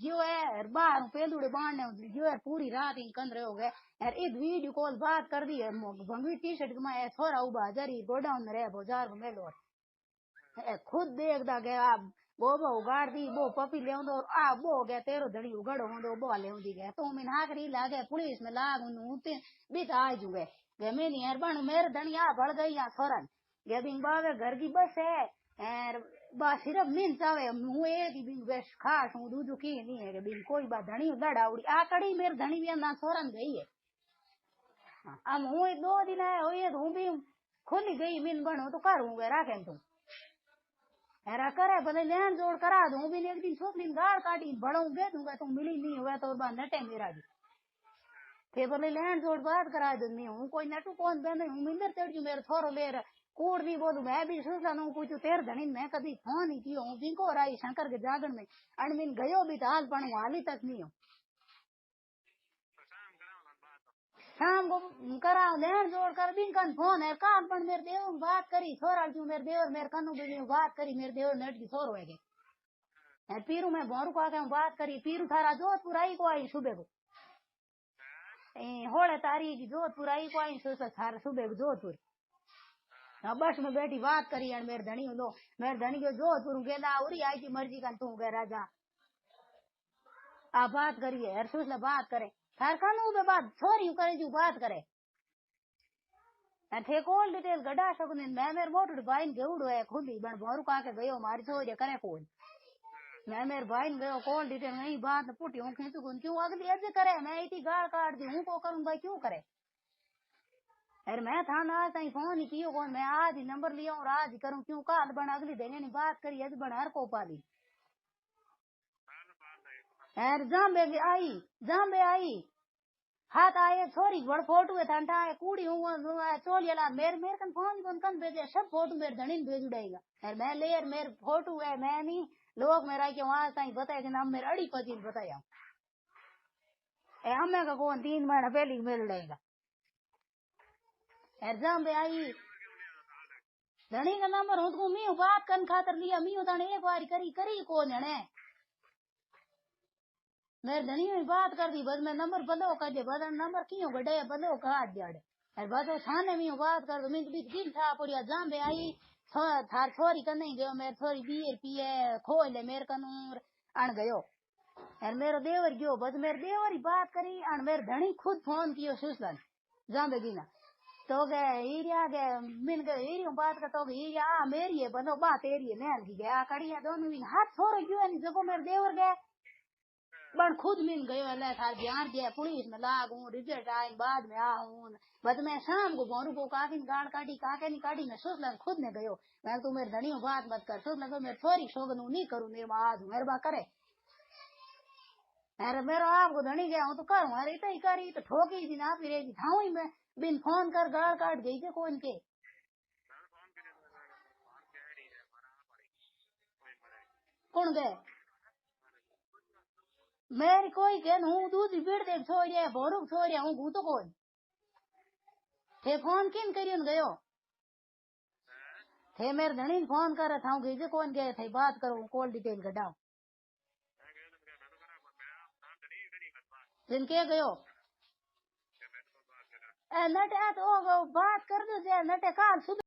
जो है बाहर पेंदुड़े बांधने जो है पूरी रात इन कंद रहे हो गए यार एक वीडियो कॉल बात कर दी है भंगी टी शर्ट में थोड़ा उबा जरी गोडाउन में रहे बाजार में मेलो खुद देखदा गया आप वो उगाड़ दी वो पपी ले आ वो गया तेरो धड़ी उगड़ो होंदो वो ले गया तो मैं नाकरी लागे पुलिस में लाग उनते बीत आ जुगे गे मेरी मेहरबान मेरे धड़ी आ बढ़ गई या थोरन गे बिंग बावे घर की बस है और बा सिर्फ मीन चावे हूं एक ही बिंग बेस खास हूं दूजू की नहीं है बिंग कोई बा धड़ी लड़ा उड़ी आ कड़ी मेरे धड़ी भी ना थोरन गई है अब हूं 2 दिन है हूं भी खुली गई मीन बनो तो करूंगा राखे तुम हेरा करे भले लेन जोड़ करा दूं भी एक दिन छोकरी गाड़ काटी बढ़ूंगे दूंगा तुम मिली नहीं हुआ तो बा नटे मेरा भी थे भले लेन जोड़ बात करा दूंगी हूँ कोई नटू कौन बे नहीं हूँ मिंदर चढ़ मेरे थोरो ले कूड़ भी बोलू मैं भी सोचला हूँ पूछू तेर धनी मैं कभी फोन ही कियो हूँ बिंको राई शंकर के जागरण में अणमिन गयो भी हाल पण हाली तक नहीं हूँ शाम को करा लेन जोड़ कर बिंकन फोन है काम पण मेरे देव बात करी छोरा क्यों मेरे देवर मेरे कन्नू भी बात करी मेरे देवर नेट की छोरो है पीरू में भोरू को आके बात करी पीरू थारा जोधपुर आई को आई सुबह को होले तारीख की जोधपुर आई को आई थारा सुबह को जोधपुर बस में बैठी बात करी और मेरे धनी लो मेरे धनी को जोधपुर गेला उरी आई थी मर्जी का तू गए राजा आप बात करिए हर सुसला बात करे थार कानू पे बात छोरी करे जो बात करे थे कॉल डिटेल गड़ा सकने मैं मेरे मोटर भाई गेवड़ो है खुली बन भोरू का के गयो मारी छोरी करे कॉल मैं मेरे भाई ने गयो कॉल डिटेल नहीं बात पुटी हूँ खींचू क्यों अगली अज करे मैं इतनी गाड़ काट दी हूँ को करूँ भाई क्यों करे अरे मैं था ना आज फोन ही कियो कौन मैं आज ही नंबर लिया और आज ही करूँ क्यों काल बन अगली देने नहीं बात करी अज बन हर को पाली अरे जाम्बे आई हाथ आए छोरी बड़ फोटो है ठंडा है कूड़ी हूँ चोलिया मेरे मेरे कन फोन कौन कन भेजे सब फोटो मेरे धनी भेज उड़ेगा अरे मैं ले मेरे फोटो है मैं नहीं लोग मेरा के वहां ताई बताया कि नाम मेरे अड़ी पची बताया हमें का कौन 3 महीना पहले मिल उड़ेगा एग्जाम पे आई धनी का नंबर हूँ मी बात करने खातर लिया मी एक बार करी कौन जने मेरे धनी में बात कर दी बस मैं नंबर बदलो कर दे बदल नंबर क्यों गडे बदलो कहा जड़े अरे बदलो थाने में बात कर दो मैं बीच दिन था पड़िया जाम बे आई थार छोरी कर नहीं गयो मेरे छोरी बीर पिए खोले मेरे कनूर अण गयो अरे मेरे देवर गयो बस मेरे देवर ही बात करी अण मेरे धनी खुद फोन कियो सुसलन जाम बेगीना तो गए हीरिया गए मिन गए हीरियो बात कर तो हीरिया मेरी है बनो बात तेरी है नैन की गया कड़िया दोनों हाथ छोड़ गयो नहीं जगो मेरे देवर गए बन खुद मिल गयो अल्लाह था ध्यान दिया पुलिस में लागू रिजल्ट आए बाद में आऊं बस मैं शाम को भोरू को काकी गाड़ काटी काके नहीं काटी मैं सोच लगा खुद ने गयो मैं तू मेरे धनी बात मत कर सोच लगा मेरे थोड़ी शोगन नहीं करूँ मेरे आज मेरे बा करे अरे मेरा आपको धनी गया हूँ तो करूँ अरे इतना ही करी तो ठोकी थी ना फिर था ही मैं बिन फोन कर गाड़ काट गई थे कौन के कौन गए मेरी कोई के हूँ दूसरी भीड़ देख छोड़िया भोरू छोड़िया हूँ भूतो कौन थे फोन किन करियन गयो थे मेरे धनी फोन कर था गई कौन गए थे बात करो कॉल डिटेल कटाओ जिनके गयो नटे तो बात कर दो नटे काल सुबह